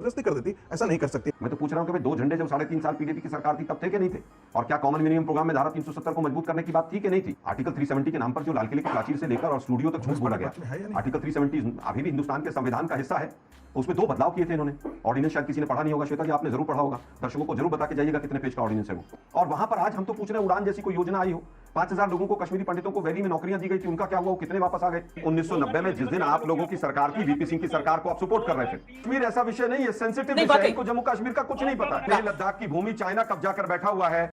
जबरदस्ती कर देती, ऐसा नहीं कर सकती। मैं तो पूछ रहा हूं कि भाई 2 झंडे जब 3.5 साल पीडीपी की सरकार थी तब थे कि नहीं थे, और क्या कॉमन मिनिमम प्रोग्राम में धारा 370 को मजबूत करने की बात थी कि नहीं थी? आर्टिकल 370 के नाम पर जो लाल किले की प्राचीर से लेकर और स्टूडियो तक झूठ बोला गया, आर्टिकल 370 अभी भी हिंदुस्तान के संविधान का हिस्सा है। उसमें 2 बदलाव किए थे इन्होंने। ऑर्डिनेंस शायद किसी ने पढ़ा नहीं होगा, श्वेता जी आपने जरूर पढ़ा होगा, दर्शकों को जरूर बता के जाइएगा कितने पेज का ऑर्डिनेंस है वो। और वहां पर आज हम तो पूछ रहे हैं उड़ान जैसी कोई योजना आई हो, 5000 लोगों को, कश्मीरी पंडितों को वैली में नौकरियां दी गई थी, उनका क्या हुआ? कितने वापस आ गए? 1990 में जिस दिन आप लोगों की सरकार की, वीपी सिंह की सरकार को आप सपोर्ट कर रहे थे। कश्मीर ऐसा विषय नहीं है, सेंसिटिव विषय है, इनको जम्मू कश्मीर का कुछ नहीं पता है। लद्दाख की भूमि चाइना कब्जा कर बैठा हुआ है।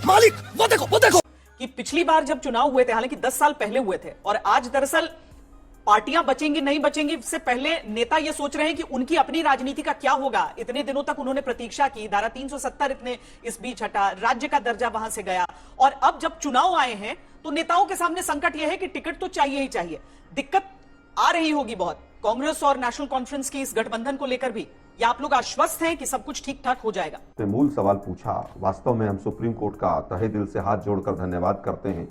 मालिक वो देखो कि पिछली बार जब चुनाव हुए थे, हालांकि 10 साल पहले हुए थे, और आज दरअसल पार्टियां बचेंगी नहीं बचेंगी इससे पहले नेता ये सोच रहे हैं कि उनकी अपनी राजनीति का क्या होगा। इतने दिनों तक उन्होंने प्रतीक्षा की, धारा 370 इतने इस बीच हटा, राज्य का दर्जा वहां से गया, और अब जब चुनाव आए हैं तो नेताओं के सामने संकट यह है कि टिकट तो चाहिए ही चाहिए। दिक्कत आ रही होगी बहुत कांग्रेस और नेशनल कॉन्फ्रेंस की इस गठबंधन को लेकर भी, या आप लोग आश्वस्त हैं कि सब कुछ ठीक ठाक हो जाएगा? तो मूल सवाल पूछा, वास्तव में हम सुप्रीम कोर्ट का तहे दिल से हाथ जोड़कर धन्यवाद करते हैं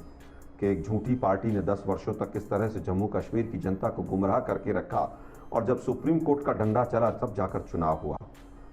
कि एक झूठी पार्टी ने 10 वर्षों तक किस तरह से जम्मू कश्मीर की जनता को गुमराह करके रखा, और जब सुप्रीम कोर्ट का डंडा चला तब जाकर चुनाव हुआ।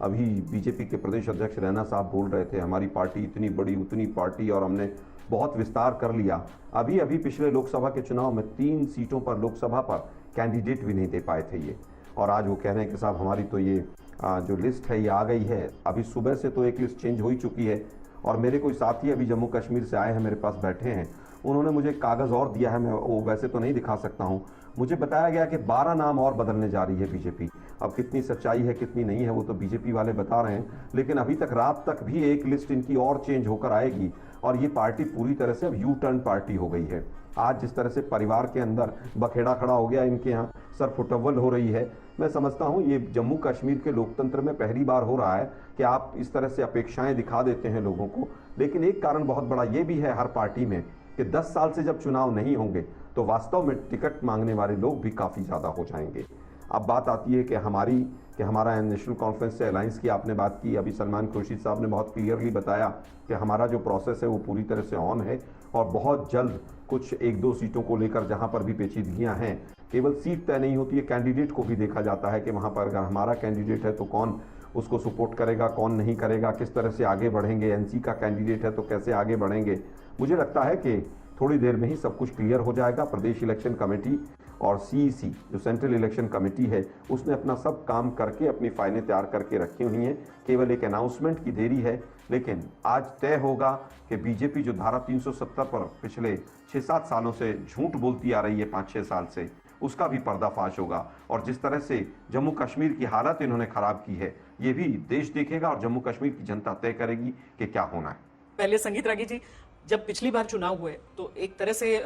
अभी बीजेपी के प्रदेश अध्यक्ष रैना साहब बोल रहे थे हमारी पार्टी इतनी बड़ी उतनी पार्टी और हमने बहुत विस्तार कर लिया। अभी पिछले लोकसभा के चुनाव में 3 सीटों पर लोकसभा पर कैंडिडेट भी नहीं दे पाए थे ये, और आज वो कह रहे हैं कि साहब हमारी तो ये जो लिस्ट है ये आ गई है। अभी सुबह से तो एक लिस्ट चेंज हो ही चुकी है, और मेरे कोई साथी अभी जम्मू कश्मीर से आए हैं, मेरे पास बैठे हैं, उन्होंने मुझे कागज़ और दिया है, मैं वो वैसे तो नहीं दिखा सकता हूँ। मुझे बताया गया कि 12 नाम और बदलने जा रही है बीजेपी। अब कितनी सच्चाई है कितनी नहीं है वो तो बीजेपी वाले बता रहे हैं, लेकिन अभी तक रात तक भी एक लिस्ट इनकी और चेंज होकर आएगी, और ये पार्टी पूरी तरह से अब यू टर्न पार्टी हो गई है। आज जिस तरह से परिवार के अंदर बखेड़ा खड़ा हो गया, इनके यहाँ सर फुटअव्वल हो रही है, मैं समझता हूँ ये जम्मू कश्मीर के लोकतंत्र में पहली बार हो रहा है कि आप इस तरह से अपेक्षाएं दिखा देते हैं लोगों को। लेकिन एक कारण बहुत बड़ा ये भी है हर पार्टी में कि 10 साल से जब चुनाव नहीं होंगे तो वास्तव में टिकट मांगने वाले लोग भी काफ़ी ज़्यादा हो जाएंगे। अब बात आती है कि हमारा नेशनल कॉन्फ्रेंस से अलायंस की आपने बात की। अभी सलमान खुर्शीद साहब ने बहुत क्लियरली बताया कि हमारा जो प्रोसेस है वो पूरी तरह से ऑन है, और बहुत जल्द कुछ 1-2 सीटों को लेकर जहां पर भी पेचीदगियां हैं, केवल सीट तय नहीं होती है, कैंडिडेट को भी देखा जाता है कि वहां पर अगर हमारा कैंडिडेट है तो कौन उसको सपोर्ट करेगा, कौन नहीं करेगा, किस तरह से आगे बढ़ेंगे, एनसी का कैंडिडेट है तो कैसे आगे बढ़ेंगे। मुझे लगता है कि थोड़ी देर में ही सब कुछ क्लियर हो जाएगा। प्रदेश इलेक्शन कमेटी और सीईसी जो सेंट्रल इलेक्शन कमेटी है उसने अपना सब काम करके अपनी फाइलें तैयार करके रखी हुई हैं, केवल एक अनाउंसमेंट की देरी है। लेकिन आज तय होगा कि बीजेपी जो धारा 370 पर पिछले 6-7 सालों से झूठ बोलती आ रही है, 5-6 साल से, उसका भी पर्दाफाश होगा, और जिस तरह से जम्मू कश्मीर की हालत इन्होंने खराब की है ये भी देश देखेगा और जम्मू कश्मीर की जनता तय करेगी कि क्या होना है। पहले संगीत रागी जी, जब पिछली बार चुनाव हुए तो एक तरह से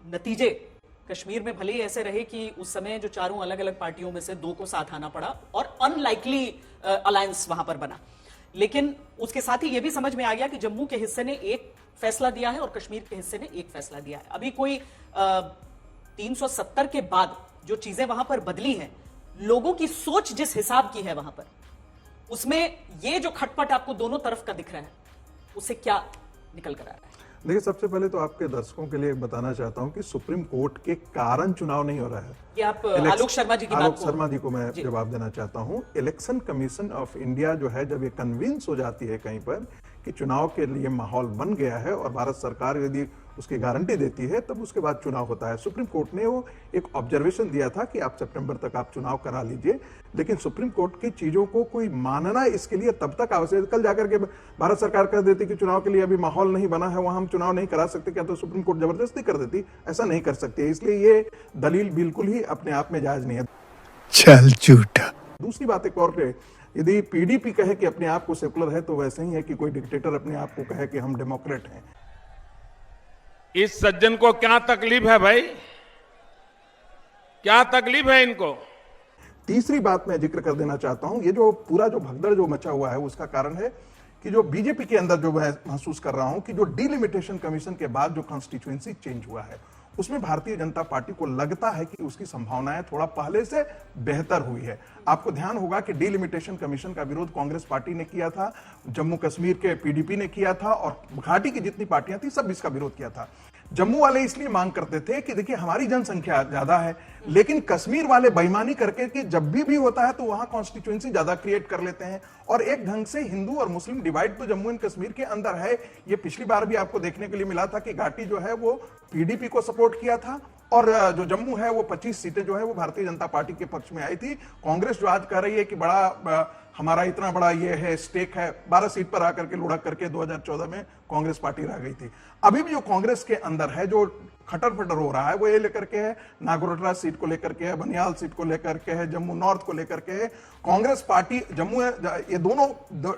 नतीजे कश्मीर में भले ही ऐसे रहे कि उस समय जो चारों अलग अलग पार्टियों में से 2 को साथ आना पड़ा और अनलाइकली अलायंस वहां पर बना, लेकिन उसके साथ ही यह भी समझ में आ गया कि जम्मू के हिस्से ने एक फैसला दिया है और कश्मीर के हिस्से ने एक फैसला दिया है। अभी कोई 370 के बाद जो चीजें वहां पर बदली हैं, लोगों की सोच जिस हिसाब की है वहां पर, उसमें ये जो खटपट आपको दोनों तरफ का दिख रहा है उससे क्या निकल कर आ रहा है? देखिए, सबसे पहले तो आपके दर्शकों के लिए बताना चाहता हूं कि सुप्रीम कोर्ट के कारण चुनाव नहीं हो रहा है। ये आप आलोक शर्मा जी की बात को मैं जवाब देना चाहता हूं। इलेक्शन कमीशन ऑफ इंडिया जो है, जब ये कन्विंस हो जाती है कहीं पर कि चुनाव के लिए माहौल बन गया है और भारत सरकार यदि उसकी गारंटी देती है, तब उसके बाद चुनाव होता है। सुप्रीम कोर्ट ने वो एक ऑब्जर्वेशन दिया था कि आप सितंबर तक आप चुनाव करा लीजिए, लेकिन सुप्रीम कोर्ट की चीजों को कोई मानना इसके लिए तब तक आवश्यक। कल जाकर के भारत सरकार कह देती कि चुनाव के लिए अभी माहौल नहीं बना है, वहां हम चुनाव नहीं करा सकते, क्या तो सुप्रीम कोर्ट जबरदस्ती कर देती? ऐसा नहीं कर सकती। इसलिए ये दलील बिल्कुल ही अपने आप में जायज नहीं है। चल झूठा। दूसरी बात एक और, यदि पीडीपी कहे कि अपने आप को सेकुलर है, तो वैसे ही है कि कोई डिक्टेटर अपने आप को कहे कि हम डेमोक्रेट हैं। इस सज्जन को क्या तकलीफ है भाई, क्या तकलीफ है इनको? तीसरी बात मैं जिक्र कर देना चाहता हूं, ये जो पूरा जो भगदड़ जो मचा हुआ है उसका कारण है कि जो बीजेपी के अंदर जो मैं महसूस कर रहा हूं कि जो डिलिमिटेशन कमीशन के बाद जो कॉन्स्टिट्यूएंसी चेंज हुआ है, उसमें भारतीय जनता पार्टी को लगता है कि उसकी संभावनाएं थोड़ा पहले से बेहतर हुई है। आपको ध्यान होगा कि डिलिमिटेशन कमीशन का विरोध कांग्रेस पार्टी ने किया था, जम्मू कश्मीर के पीडीपी ने किया था, और घाटी की जितनी पार्टियां थी सब इसका विरोध किया था। जम्मू वाले इसलिए मांग करते थे कि देखिए हमारी जनसंख्या ज्यादा है, लेकिन कश्मीर वाले बेईमानी करके कि जब भी होता है तो वहां कॉन्स्टिट्यूएंसी ज्यादा क्रिएट कर लेते हैं और एक ढंग से हिंदू और मुस्लिम डिवाइड तो जम्मू एंड कश्मीर के अंदर है। ये पिछली बार भी आपको देखने के लिए मिला था कि घाटी जो है वो पीडीपी को सपोर्ट किया था और जो जम्मू है वो 25 सीटें जो है वो भारतीय जनता पार्टी के पक्ष में आई थी। कांग्रेस जो आज कह रही है कि बड़ा हमारा इतना बड़ा ये है स्टेक है, 12 सीट पर आकर के लुढ़क करके 2014 में कांग्रेस पार्टी रह गई थी। अभी भी जो कांग्रेस के अंदर है जो खटर फटर हो रहा है वो ये लेकर के है, नागौर सीट को लेकर के है, बनियाल सीट को लेकर के है, जम्मू नॉर्थ को लेकर के है। कांग्रेस पार्टी जम्मू ये दोनों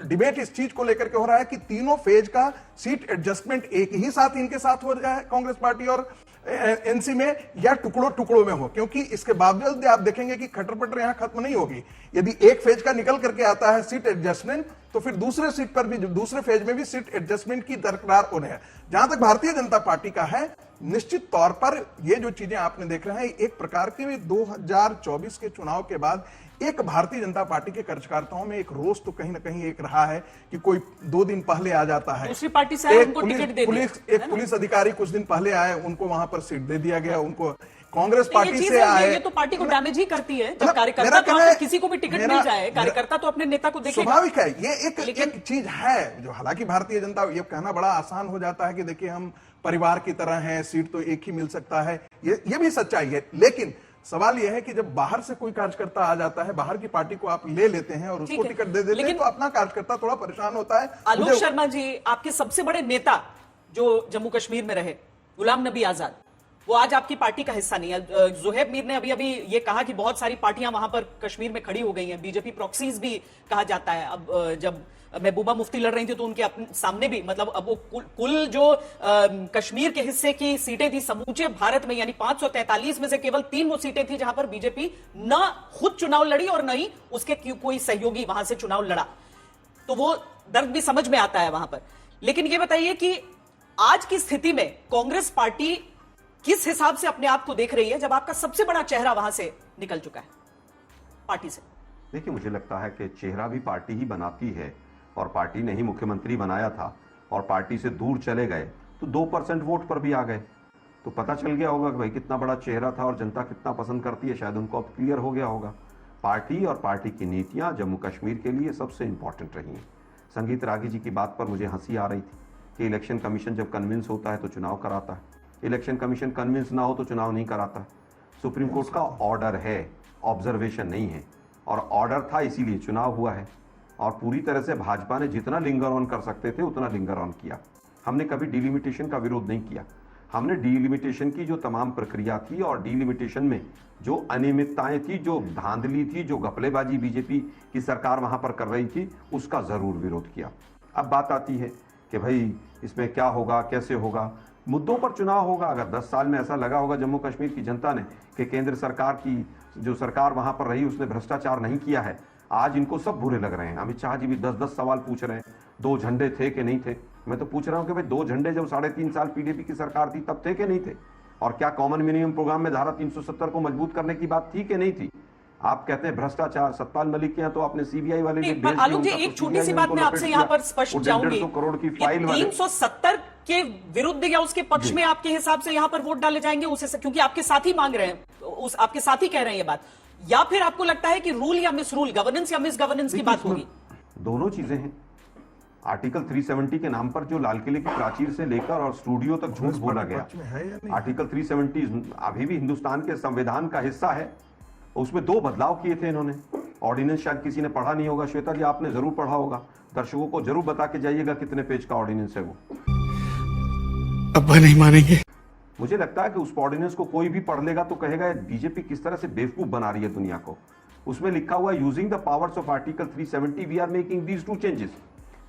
डिबेट इस चीज को लेकर के हो रहा है कि तीनों फेज का सीट एडजस्टमेंट एक ही साथ इनके साथ हो जाए कांग्रेस पार्टी और एनसी में, या टुकड़ों टुकड़ों में हो, क्योंकि इसके बावजूद आप देखेंगे कि खटर-पटर यहां खत्म नहीं होगी। यदि एक फेज का निकल करके आता है सीट एडजस्टमेंट, तो फिर दूसरे सीट पर भी दूसरे फेज में भी सीट एडजस्टमेंट की दरकार होने है। जहां तक भारतीय जनता पार्टी का है, निश्चित तौर पर ये जो चीजें आपने देख रहे हैं एक प्रकार के 2024 के चुनाव के बाद एक भारतीय जनता पार्टी के कार्यकर्ताओं में एक रोष तो कहीं ना कहीं एक रहा है कि कोई 2 दिन पहले आ जाता है, दूसरी पार्टी से उनको टिकट दे एक पुलिस अधिकारी कुछ दिन पहले आए, उनको वहां पर सीट दे दिया गया, उनको कांग्रेस पार्टी से आए। ये तो पार्टी को डैमेज ही करती है जब कार्यकर्ता तो किसी को भी टिकट मिल जाए, कार्यकर्ता तो अपने नेता को देखेगा। स्वाभाविक है, ये एक चीज है जो हालांकि भारतीय जनता, ये कहना बड़ा आसान हो जाता है कि देखिए हम परिवार की तरह हैं, सीट तो एक ही मिल सकता है, ये भी सच्चाई है। लेकिन सवाल यह है कि जब बाहर से कोई कार्यकर्ता आ जाता है, बाहर की पार्टी को आप ले लेते हैं और उसको टिकट दे देते हैं, तो अपना कार्यकर्ता थोड़ा परेशान होता है। आलोक शर्मा जी, आपके सबसे बड़े नेता जो जम्मू कश्मीर में रहे, गुलाम नबी आजाद, वो आज आपकी पार्टी का हिस्सा नहीं है। जुहैब मीर ने अभी ये कहा कि बहुत सारी पार्टियां वहां पर कश्मीर में खड़ी हो गई हैं, बीजेपी प्रॉक्सीज भी कहा जाता है। अब जब महबूबा मुफ्ती लड़ रही थी तो उनके अपने सामने भी, मतलब अब वो कुल जो कश्मीर के हिस्से की सीटें थी समूचे भारत में, यानी 543 में से केवल 3 वो सीटें थी जहां पर बीजेपी न खुद चुनाव लड़ी और न ही उसके कोई सहयोगी वहां से चुनाव लड़ा। तो वो दर्द भी समझ में आता है वहां पर। लेकिन ये बताइए कि आज की स्थिति में कांग्रेस पार्टी किस हिसाब से अपने आप को देख रही है जब आपका सबसे बड़ा चेहरा वहां से निकल चुका है पार्टी से? देखिए, मुझे लगता है कि चेहरा भी पार्टी ही बनाती है और पार्टी ने ही मुख्यमंत्री बनाया था और पार्टी से दूर चले गए तो 2% वोट पर भी आ गए, तो पता चल गया होगा कि भाई कितना बड़ा चेहरा था और जनता कितना पसंद करती है, शायद उनको अब क्लियर हो गया होगा। पार्टी और पार्टी की नीतियां जम्मू कश्मीर के लिए सबसे इंपॉर्टेंट रही हैं। संगीत रागी जी की बात पर मुझे हंसी आ रही थी कि इलेक्शन कमीशन जब कन्विंस होता है तो चुनाव कराता है, इलेक्शन कमीशन कन्विंस ना हो तो चुनाव नहीं कराता। सुप्रीम कोर्ट का ऑर्डर है, ऑब्जर्वेशन नहीं है, और ऑर्डर था इसीलिए चुनाव हुआ है। और पूरी तरह से भाजपा ने जितना लिंगर ऑन कर सकते थे उतना लिंगर ऑन किया। हमने कभी डिलिमिटेशन का विरोध नहीं किया। हमने डिलिमिटेशन की जो तमाम प्रक्रिया थी और डिलिमिटेशन में जो अनियमितताएं थी, जो धांधली थी, जो घपलेबाजी बीजेपी की सरकार वहां पर कर रही थी, उसका जरूर विरोध किया। अब बात आती है कि भाई इसमें क्या होगा, कैसे होगा, मुद्दों पर चुनाव होगा। अगर 10 साल में ऐसा लगा होगा जम्मू कश्मीर की जनता ने कि केंद्र सरकार की जो सरकार वहां पर रही उसने भ्रष्टाचार नहीं किया है, आज इनको सब बुरे लग रहे हैं। अमित शाह जी भी 10-10 सवाल पूछ रहे हैं, 2 झंडे थे कि नहीं थे। मैं तो पूछ रहा हूं कि भाई 2 झंडे जब 3.5 साल पीडीपी की सरकार थी तब थे कि नहीं थे, और क्या कॉमन मिनिमम प्रोग्राम में धारा 370 को मजबूत करने की बात थी कि नहीं थी। आप कहते हैं भ्रष्टाचार, सतपाल मलिक के यहाँ तो आपने सीबीआई वाले ने आलोक जी, एक छोटी सी बात मैं आपसे यहाँ पर स्पष्ट जाऊंगी, 150 करोड़ की फाइल 370 के विरुद्ध या उसके पक्ष में आपके हिसाब से यहाँ पर वोट डाले जाएंगे उसे, क्योंकि आपके साथी मांग रहे हैं, उस आपके साथी कह रहे हैं ये बात, या फिर आपको लगता है कि रूल या मिस रूल, गवर्नेंस या मिस गवर्नेंस की बात होगी? दोनों चीजें हैं। आर्टिकल 370 के नाम पर जो लाल किले की प्राचीर से लेकर और स्टूडियो तक झूठ बोला गया, आर्टिकल 370 अभी भी हिंदुस्तान के संविधान का हिस्सा है। उसमें 2 बदलाव किए थे इन्होंने। ऑर्डिनेंस शायद किसी ने पढ़ा नहीं होगा, श्वेता जी आपने जरूर पढ़ा होगा, दर्शकों को जरूर बता के जाइएगा कितने पेज का ऑर्डिनेंस है वो। अब्बा नहीं मानेंगे। मुझे लगता है कि उस ऑर्डिनेंस को कोई भी पढ़ लेगा तो कहेगा बीजेपी किस तरह से बेवकूफ बना रही है दुनिया को। उसमें लिखा हुआ using the powers of article 370 we are making these 2 changes.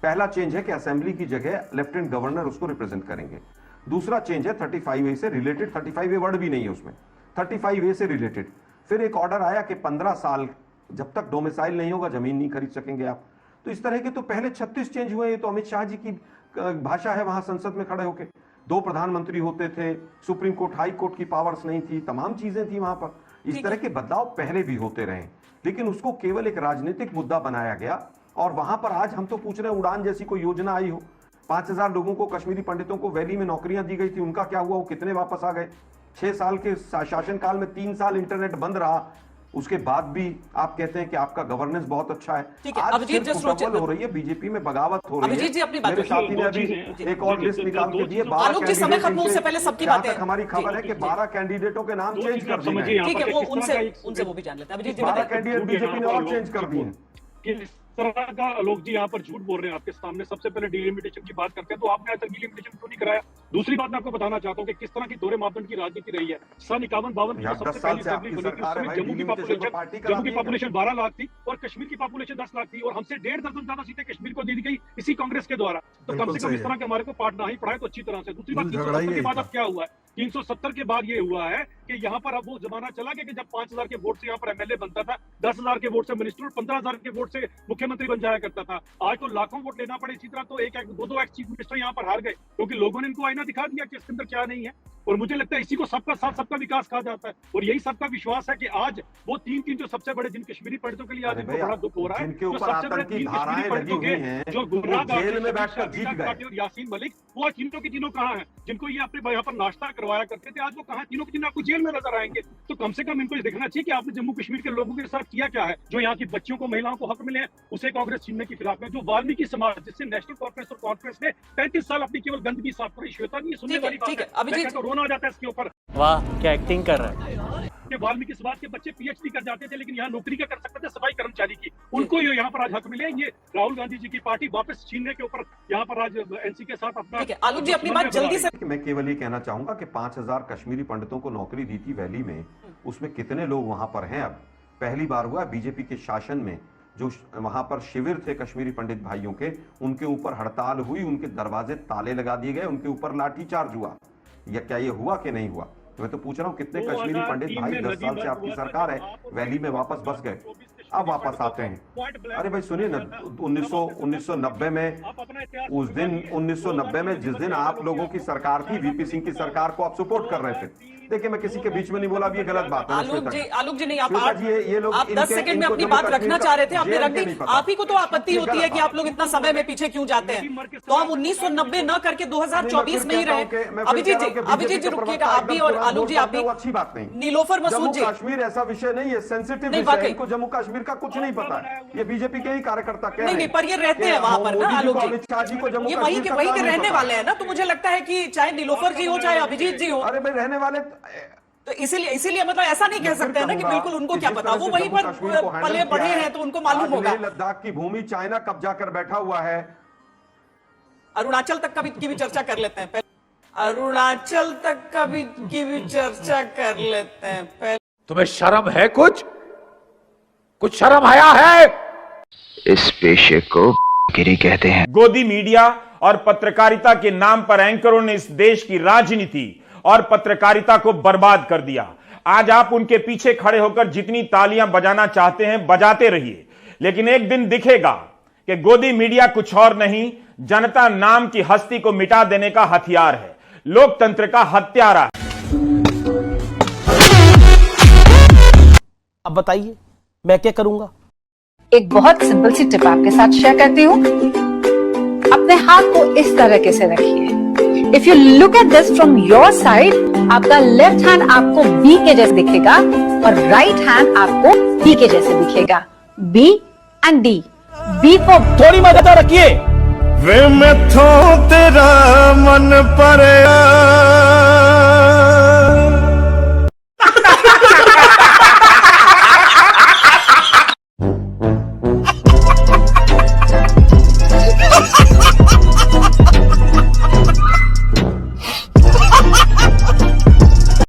पहला चेंज है कि असेंबली की जगह लेफ्टिनेंट गवर्नर उसको रिप्रेजेंट करेंगे। दूसरा चेंज है 35A से रिलेटेड, 35A वर्ड भी नहीं है उसमें, 35A से रिलेटेड। फिर एक ऑर्डर आया कि 15 साल जब तक डोमिसाइल नहीं होगा जमीन नहीं खरीद सकेंगे आप। तो इस तरह के तो पहले 36 चेंज हुए। ये तो अमित शाह जी की भाषा है वहां संसद में खड़े होकर। 2 प्रधानमंत्री होते थे, सुप्रीम कोर्ट हाई कोर्ट की पावर्स नहीं थी, तमाम चीजें थी वहां पर। इस तरह के बदलाव पहले भी होते रहे, लेकिन उसको केवल एक राजनीतिक मुद्दा बनाया गया। और वहां पर आज हम तो पूछ रहे हैं उड़ान जैसी कोई योजना आई हो, 5,000 लोगों को, कश्मीरी पंडितों को वैली में नौकरियां दी गई थी, उनका क्या हुआ? वो कितने वापस आ गए? 6 साल के शासनकाल में 3 साल इंटरनेट बंद रहा, उसके बाद भी आप कहते हैं कि आपका गवर्नेंस बहुत अच्छा है। ठीक है, आज अभिजीत सिर्फ कुटबल हो रही है, बीजेपी में बगावत हो रही है। अभिजीत जी अपनी बात मेरे रखिए। साथी ने अभी एक और लिस्ट निकाल के दिए, 12 आलोक जी, समय खत्म हो उससे पहले सबकी जहां बातें तक हमारी खबर है कि 12 कैंडिडेटों के नाम चेंज कर दिए गए। ठीक है, वो उनसे वो भी जान लेते हैं। अभिजीत जी 12 बताइए। कैंडिडेट बीजेपी ने और चेंज कर दिए। किस तरह का आलोक जी यहाँ पर झूठ बोल रहे हैं आपके सामने। सबसे पहले डिलिमिटेशन की बात करते हैं तो आपने आज तक डिलिमिटेशन क्यों नहीं कराया? दूसरी बात मैं आपको बताना चाहता हूँ कि किस तरह की दोहरे मापदंड की राजनीति रही है। सन 51-52 में सबसे पहली असेंबली बनी थी, उसमें जम्मू की पॉपुलेशन 12 लाख थी और कश्मीर की पॉपुलेशन 10 लाख थी और हमसे 1.5 दर्जन ज्यादा सीटें कश्मीर को दी गई इसी कांग्रेस के द्वारा। तो कम से कम इस तरह के हमारे को पार्ट ना ही पढ़ाए तो अच्छी तरह से। दूसरी बात, 370 के बाद अब क्या हुआ है? 370 के बाद ये हुआ है कि यहाँ पर अब वो जमाना चला गया कि जब 5,000 के वोट से यहाँ पर एमएलए बनता था, 10,000 के वोट से मिनिस्टर और 15,000 के वोट से मुख्यमंत्री बन जाया करता था। आज तो लाखों वोट लेना पड़े। इसी तरह तो एक 2-2 एक्स चीफ मिनिस्टर यहाँ पर हार गए क्योंकि लोगों ने इनको आईना दिखा दिया कि इसके अंदर क्या नहीं है। और मुझे लगता है इसी को सबका साथ सबका विकास कहा जाता है और यही सबका विश्वास है कि आज वो 3 जो सबसे बड़े जिन कश्मीरी पंडितों के लिए आज इनको बड़ा दुख हो रहा है, जिनके जो ऊपर सबसे बड़े 3 कश्मीरी पंडितों के जो गुमराह जेल में बैठकर जीत गए और यासीन मलिक, वो तीनों के तीनों कहाँ हैं? जिनको ये अपने यहाँ पर नाश्ता करवाया करते थे, आज वो कहाँ? तीनों के तीनों आपको जेल में नजर आएंगे। तो कम से कम इनको ये देखना चाहिए कि आपने जम्मू कश्मीर के लोगों के साथ किया क्या है। जो यहाँ की बच्चियों को, महिलाओं को हक मिले हैं, उसे कांग्रेस छीनने की फिराक में। जो वाल्मीकि समाज, जिससे नेशनल कॉन्फ्रेंस और कॉन्फ्रेंस ने 35 साल अपनी केवल गंदगी साफ करी, श्वेता नहीं सुनने वाली बात है। अभिजीत तो रोना आ जाता है इसके ऊपर। वाह क्या एक्टिंग कर रहा है। कि वाल्मीकि समाज के बच्चे पीएचडी कर जाते थे लेकिन यहाँ नौकरी क्या कर सकते थे? सफाई कर्मचारी की। उनको यहाँ पर आज हक मिले। ये राहुल गांधी जी की पार्टी वापस छीनने के ऊपर यहाँ पर आज एनसी के साथ अपना। आलोक जी अपनी बात जल्दी से। मैं केवल ये कहना चाहूंगा कि 5,000 कश्मीरी पंडितों को नौकरी दी थी वैली में, उसमें कितने लोग वहां पर हैं? अब पहली बार हुआ बीजेपी के शासन में जो वहां पर शिविर थे कश्मीरी पंडित भाइयों के, उनके ऊपर हड़ताल हुई, उनके दरवाजे ताले लगा दिए गए, उनके ऊपर लाठीचार्ज हुआ। या क्या ये हुआ कि नहीं हुआ? मैं तो पूछ रहा हूं कितने कश्मीरी पंडित भाई 10 साल से आपकी सरकार है, वैली में वापस बस गए, अब वापस आते हैं। अरे भाई सुनिए ना, 1990 में उस दिन 1990 में जिस दिन आप लोगों की सरकार थी, वीपी सिंह की सरकार को आप सपोर्ट कर रहे थे। देखिए मैं किसी के बीच में नहीं बोला, अब ये गलत बात है। आलोक जी नहीं, आप ये लोग 10 सेकंड में अपनी बात रखना चाह रहे थे, आपने रख दी। आप ही को तो आपत्ति होती है कि आप लोग इतना समय में पीछे क्यों जाते हैं। तो हम 1990 न करके 2024 में ही रहे। अभिजीत जी रुकिएगा, आप भी और आलोक जी आप भी। अच्छी बात नहीं। नीलोफर मसूद जी, कश्मीर ऐसा विषय नहीं है, सेंसिटिव विषय है, इनको जम्मू कश्मीर का कुछ नहीं पता है। ये बीजेपी के ही कार्यकर्ता कह रहे हैं। नहीं पर ये रहते हैं वहां पर ना आलोक जी, ये वहीं के रहने वाले हैं ना। तो मुझे लगता है कि चाहे नीलोफर जी हो चाहे अभिजीत जी हो, अरे भाई रहने वाले, तो इसीलिए मतलब ऐसा नहीं कह सकते हैं ना कि बिल्कुल उनको क्या पता, वो वहीं पर पले बढ़े हैं तो उनको मालूम होगा। लद्दाख की भूमि चाइना कब्जा कर बैठा हुआ है। अरुणाचल तक की भी चर्चा कर लेते हैं। अरुणाचल तक की भी चर्चा कर लेते हैं पहले। तुम्हें शर्म है? कुछ शर्म आया है? इस पेशे को गिरी कहते हैं। गोदी मीडिया और पत्रकारिता के नाम पर एंकरों ने इस देश की राजनीति और पत्रकारिता को बर्बाद कर दिया। आज आप उनके पीछे खड़े होकर जितनी तालियां बजाना चाहते हैं बजाते रहिए, लेकिन एक दिन दिखेगा कि गोदी मीडिया कुछ और नहीं, जनता नाम की हस्ती को मिटा देने का हथियार है, लोकतंत्र का हत्यारा है। अब बताइए मैं क्या करूंगा? एक बहुत सिंपल सी टिप आपके साथ शेयर करती हूँ। अपने हाथ को इस तरीके से रखिए। If you look at this from your side, आपका लेफ्ट हैंड आपको बी के जैसे दिखेगा और राइट हैंड आपको डी के जैसे दिखेगा। B and D. B for थोड़ी मदद रखिए। वे मैं तेरा मन पर